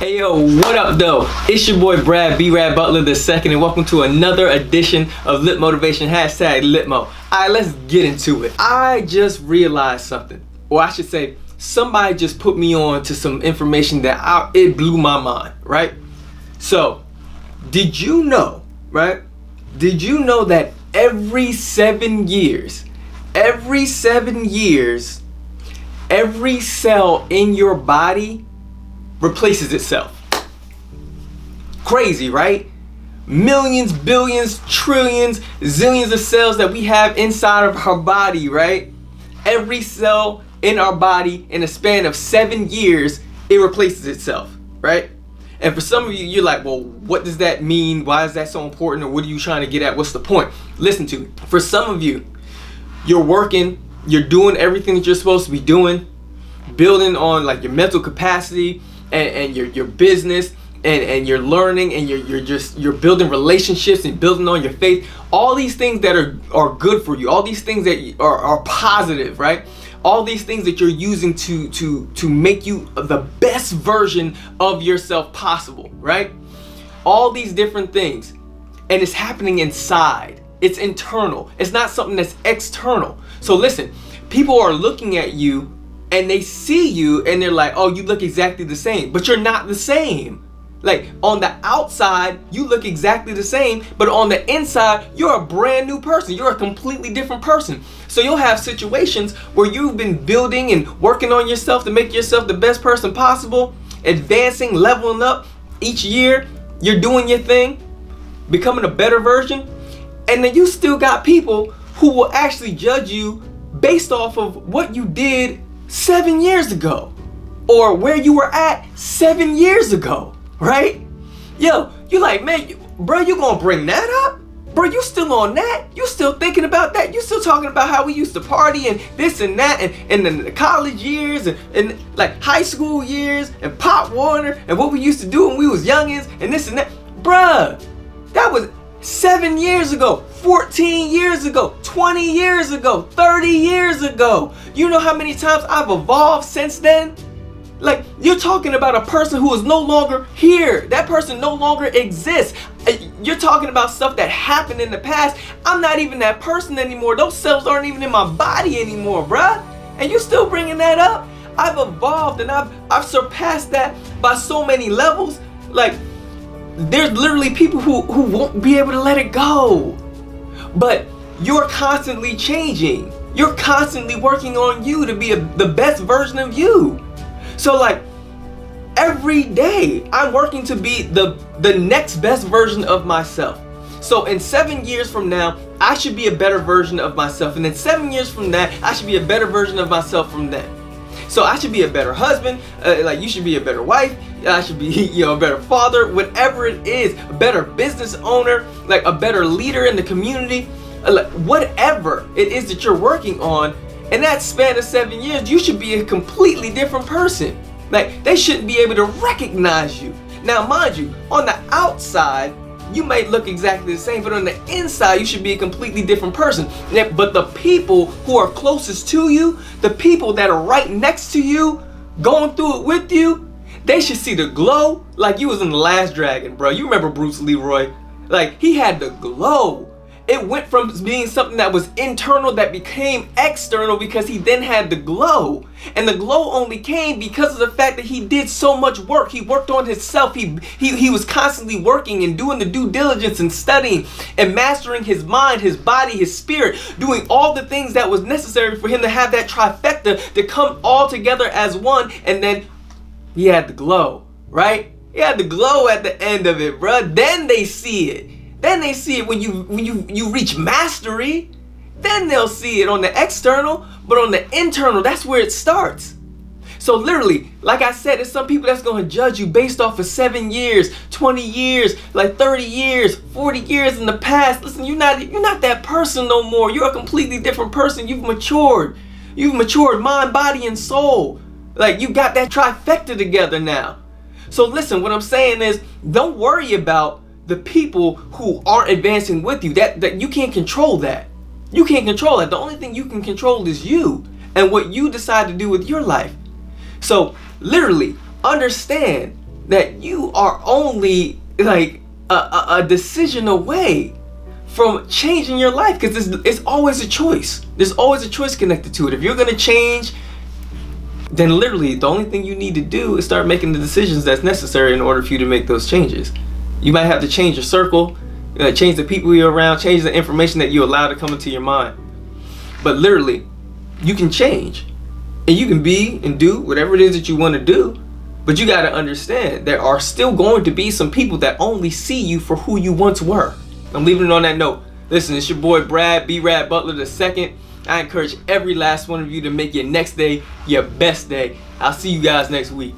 Hey yo, what up though? It's your boy Brad, B-Rad Butler II, and welcome to another edition of Lit Motivation, #LitMo. Alright, let's get into it. I just realized something, or I should say, somebody just put me on to some information that it blew my mind, right? So, did you know, right? Did you know that every 7 years, every cell in your body replaces itself? Crazy, right? Millions, billions, trillions, zillions of cells that we have inside of our body, right? Every cell in our body in a span of 7 years, it replaces itself, right? And for some of you, you're like, well, what does that mean? Why is that so important? Or what are you trying to get at? What's the point? Listen to me. For some of you, you're working, you're doing everything that you're supposed to be doing, building on like your mental capacity and your business and you're learning and you're building relationships and building on your faith. All these things that are good for you, all these things that are positive, right? All these things that you're using to make you the best version of yourself possible, right? All these different things. And it's happening inside. It's internal. It's not something that's external. So listen, people are looking at you and they see you and they're like, oh, you look exactly the same, but you're not the same. Like on the outside, you look exactly the same, but on the inside, you're a brand new person. You're a completely different person. So you'll have situations where you've been building and working on yourself to make yourself the best person possible, advancing, leveling up each year. You're doing your thing, becoming a better version. And then you still got people who will actually judge you based off of what you did 7 years ago or where you were at 7 years ago. Right? Yo, you like, man, bro, you gonna bring that up? Bro, you still on that? You still thinking about that? You still talking about how we used to party and this and that and then the college years and like high school years and Pop Warner and what we used to do when we was youngins and this and that? Bruh, that was 7 years ago, 14 years ago, 20 years ago, 30 years ago. You know how many times I've evolved since then? Like, you're talking about a person who is no longer here. That person no longer exists. You're talking about stuff that happened in the past. I'm not even that person anymore. Those cells aren't even in my body anymore, bruh. And you still bringing that up? I've evolved and I've surpassed that by so many levels. Like, there's literally people who won't be able to let it go. But you're constantly changing. You're constantly working on you to be the best version of you. So like every day I'm working to be the next best version of myself. So in 7 years from now, I should be a better version of myself. And then 7 years from that, I should be a better version of myself from then. So I should be a better husband, like you should be a better wife, I should be a better father, whatever it is, a better business owner, like a better leader in the community, like whatever it is that you're working on. In that span of 7 years, you should be a completely different person. Like, they shouldn't be able to recognize you. Now, mind you, on the outside, you might look exactly the same, but on the inside, you should be a completely different person. But the people who are closest to you, the people that are right next to you, going through it with you, they should see the glow like you was in The Last Dragon, bro. You remember Bruce Leroy? Like, he had the glow. It went from being something that was internal that became external because he then had the glow. And the glow only came because of the fact that he did so much work. He worked on himself. He was constantly working and doing the due diligence and studying and mastering his mind, his body, his spirit, doing all the things that was necessary for him to have that trifecta to come all together as one. And then he had the glow, right? He had the glow at the end of it, bruh. Then they see it. Then they see it when you reach mastery. Then they'll see it on the external, but on the internal, that's where it starts. So literally, like I said, there's some people that's going to judge you based off of 7 years, 20 years, like 30 years, 40 years in the past. Listen, you're not that person no more. You're a completely different person. You've matured. You've matured mind, body, and soul. Like, you got that trifecta together now. So listen, what I'm saying is, don't worry about the people who aren't advancing with you. That you can't control that. You can't control that. The only thing you can control is you and what you decide to do with your life. So literally understand that you are only like a decision away from changing your life, because it's always a choice. There's always a choice connected to it. If you're gonna change, then literally the only thing you need to do is start making the decisions that's necessary in order for you to make those changes. You might have to change your circle, change the people you're around, change the information that you allow to come into your mind. But literally, you can change, and you can be and do whatever it is that you want to do. But you got to understand, there are still going to be some people that only see you for who you once were. I'm leaving it on that note. Listen, it's your boy Brad, B-Rad Butler II. I encourage every last one of you to make your next day your best day. I'll see you guys next week.